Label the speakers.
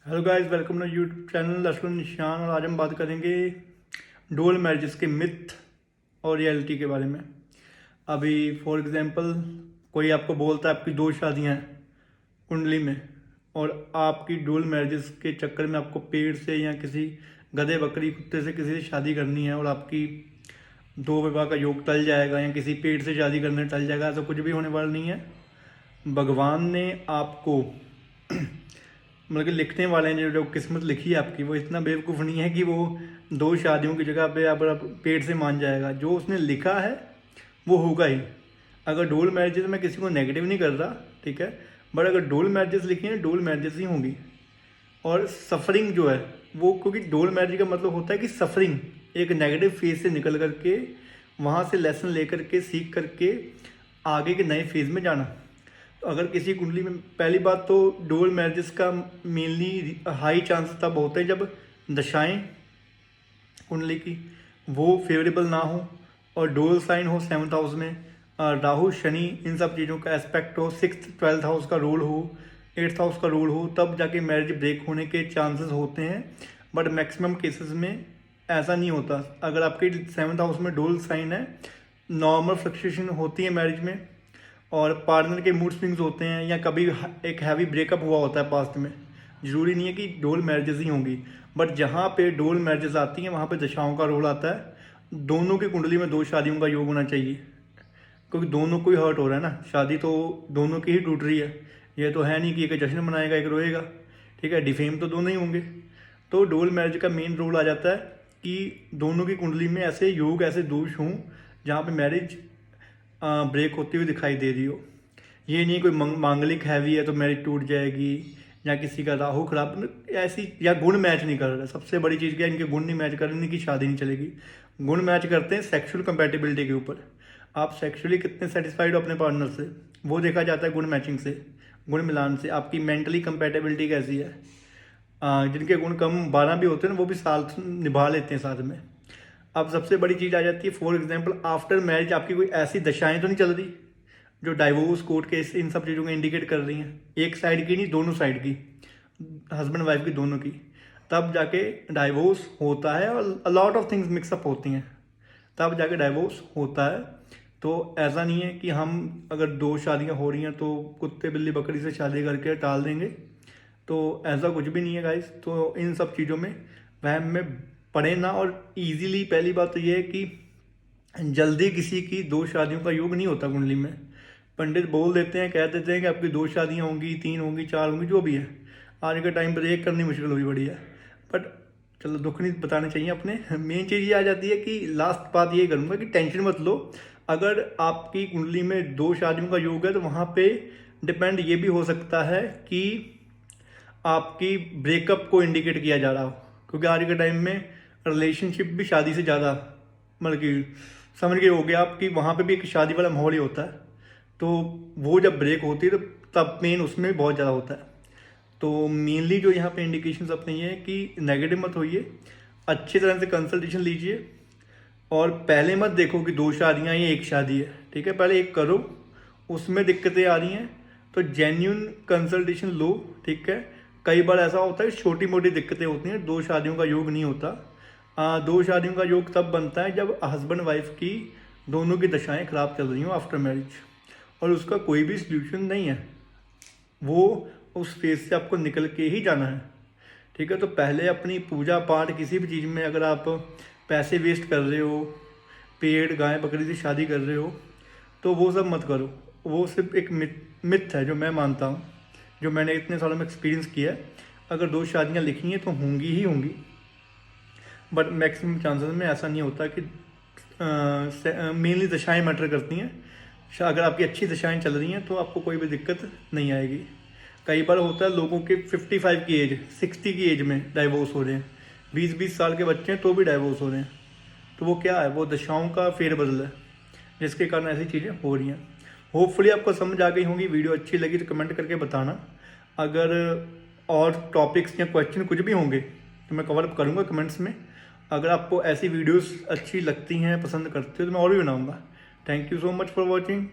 Speaker 1: Hello guys, welcome to YouTube channel Lashkar Nishan. और आज हम बात करेंगे डुअल मैरिजेस के मिथ और रियलिटी के बारे में। अभी फॉर एग्जांपल कोई आपको बोलता है आपकी दो शादियां हैं कुंडली में, और आपकी डुअल मैरिजेस के चक्कर में आपको पेड़ से या किसी गधे बकरी कुत्ते से किसी से शादी करनी है और आपकी दो विवाह का योग टल जाएगा या किसी पेड़ से शादी करने टल जाएगा। ऐसा कुछ भी होने वाला नहीं है। भगवान ने आपको मतलब कि लिखने वाले ने जो किस्मत लिखी है आपकी, वो इतना बेवकूफ़ नहीं है कि वो दो शादियों की जगह पे आप पेट से मान जाएगा। जो उसने लिखा है वो होगा ही। अगर डोल मैरिजेस में किसी को नेगेटिव नहीं कर रहा, ठीक है, बट अगर डोल मैरिजेस लिखी हैं डोल मैरिजेस ही होंगी। और सफरिंग जो है वो, क्योंकि डोल मैरिज का मतलब होता है कि सफरिंग एक नेगेटिव फेज से निकल करके वहाँ से लेसन लेकर के सीख करके आगे के नए फेज़ में जाना। तो अगर किसी कुंडली में, पहली बात तो डुअल मैरिजेस का मेनली हाई चांस तब होते हैं जब दशाएं कुंडली की वो फेवरेबल ना हो और डुअल साइन हो 7th हाउस में, राहु शनि इन सब चीज़ों का एस्पेक्ट हो, 6th 12th हाउस का रोल हो, 8th हाउस का रोल हो, तब जाके मैरिज ब्रेक होने के चांसेस होते हैं। बट मैक्सिमम केसेस में ऐसा नहीं होता। अगर आपके 7th हाउस में डुअल साइन है, नॉर्मल फ्लक्चुएशन होती है मैरिज में, और पार्टनर के मूड स्विंग्स होते हैं, या कभी एक हैवी ब्रेकअप हुआ होता है पास्ट में। ज़रूरी नहीं है कि डोल मैरिजेस ही होंगी, बट जहाँ पे डोल मैरिजेस आती हैं वहाँ पे दशाओं का रोल आता है। दोनों की कुंडली में दो शादियों का योग होना चाहिए, क्योंकि दोनों को ही हर्ट हो रहा है ना। शादी तो दोनों की ही टूट रही है। ये तो है नहीं कि एक जश्न मनाएगा एक रोएगा, ठीक है। डिफेम तो दोनों ही होंगे। तो डोल मैरिज का मेन रोल आ जाता है कि दोनों की कुंडली में ऐसे योग, ऐसे दोष हों जहाँ पे मैरिज ब्रेक होती हुई दिखाई दे रही हो। ये नहीं कोई मांगलिक हैवी है तो मैरिज टूट जाएगी, या किसी का राहु खराब ऐसी, या गुण मैच नहीं कर रहा। सबसे बड़ी चीज़ क्या है, इनके गुण नहीं मैच कर रहे, इनकी शादी नहीं चलेगी। गुण मैच करते हैं सेक्सुअल कंपैटिबिलिटी के ऊपर। आप सेक्सुअली कितने सेटिस्फाइड हो अपने पार्टनर से, वो देखा जाता है गुण मैचिंग से, गुण मिलान से। आपकी मेंटली कंपैटिबिलिटी कैसी है। जिनके गुण कम 12 भी होते हैं ना, वो भी साथ निभा लेते हैं साथ में। अब सबसे बड़ी चीज़ आ जाती है, फॉर एग्जांपल आफ्टर मैरिज आपकी कोई ऐसी दशाएं तो नहीं चल रही जो डाइवोर्स कोर्ट केस इन सब चीज़ों को इंडिकेट कर रही हैं। एक साइड की नहीं, दोनों साइड की, हस्बैंड वाइफ की, दोनों की। तब जाके डाइवोर्स होता है, और अलॉट ऑफ थिंग्स मिक्सअप होती हैं, तब जाके डाइवोर्स होता है। तो ऐसा नहीं है कि हम अगर दो शादियां हो रही हैं तो कुत्ते बिल्ली बकरी से शादी करके टाल देंगे। तो ऐसा कुछ भी नहीं है गाइस। तो इन सब चीज़ों में वहम में पड़े ना। और इजीली पहली बात तो ये है कि जल्दी किसी की दो शादियों का योग नहीं होता कुंडली में। पंडित बोल देते हैं, कह देते हैं कि आपकी दो शादियां होंगी, 3 होंगी, 4 होंगी, जो भी है। आज के टाइम पर एक करनी मुश्किल हुई पड़ी है। बट चलो, दुख नहीं बताने चाहिए अपने। मेन चीज़ ये आ जाती है कि लास्ट बात ये करूँगा कि टेंशन मत लो। अगर आपकी कुंडली में दो शादियों का योग है तो वहाँ पे डिपेंड ये भी हो सकता है कि आपकी ब्रेकअप को इंडिकेट किया जा रहा हो, क्योंकि आज के टाइम में रिलेशनशिप भी शादी से ज़्यादा, मतलब कि समझ गए हो गया आप कि वहाँ पे भी एक शादी वाला माहौल ही होता है। तो वो जब ब्रेक होती है तो तब पेन उसमें भी बहुत ज़्यादा होता है। तो मेनली जो यहाँ पे इंडिकेशंस अपने ये है कि नेगेटिव मत होइए, अच्छी तरह से कंसल्टेशन लीजिए। और पहले मत देखो कि दो शादियाँ या एक शादी है, ठीक है। पहले एक करो, उसमें दिक्कतें आ रही हैं तो जेन्यून कंसल्टेशन लो, ठीक है। कई बार ऐसा होता है छोटी मोटी दिक्कतें होती हैं, दो शादियों का योग नहीं होता। दो शादियों का योग तब बनता है जब हस्बैंड वाइफ की दोनों की दशाएं खराब चल रही हों आफ्टर मैरिज, और उसका कोई भी सल्यूशन नहीं है। वो उस फेज से आपको निकल के ही जाना है, ठीक है। तो पहले अपनी पूजा पाठ, किसी भी चीज़ में अगर आप पैसे वेस्ट कर रहे हो, पेड़ गाय बकरी से शादी कर रहे हो, तो वो सब मत करो। वो सिर्फ एक मिथ है जो मैं मानता हूँ, जो मैंने इतने सालों में एक्सपीरियंस किया है। अगर दो शादियाँ लिखी हैं तो होंगी ही होंगी, बट मैक्सिमम चांसेस में ऐसा नहीं होता कि मेनली दशाएं मैटर करती हैं। अगर आपकी अच्छी दशाएं चल रही हैं तो आपको कोई भी दिक्कत नहीं आएगी। कई बार होता है लोगों के 55 की एज, 60 की एज में डाइवोर्स हो रहे हैं, 20-20 साल के बच्चे हैं तो भी डाइवोर्स हो रहे हैं। तो वो क्या है, वो दशाओं का फेरबदल है जिसके कारण ऐसी चीज़ें हो रही हैं। होपफुली आपको समझ आ गई होंगी। वीडियो अच्छी लगी तो कमेंट करके बताना। अगर और टॉपिक्स या क्वेश्चन कुछ भी होंगे तो मैं कवर अप करूँगा कमेंट्स में। अगर आपको ऐसी वीडियोस अच्छी लगती हैं, पसंद करते हो, तो मैं और भी बनाऊँगा। Thank you so much for watching.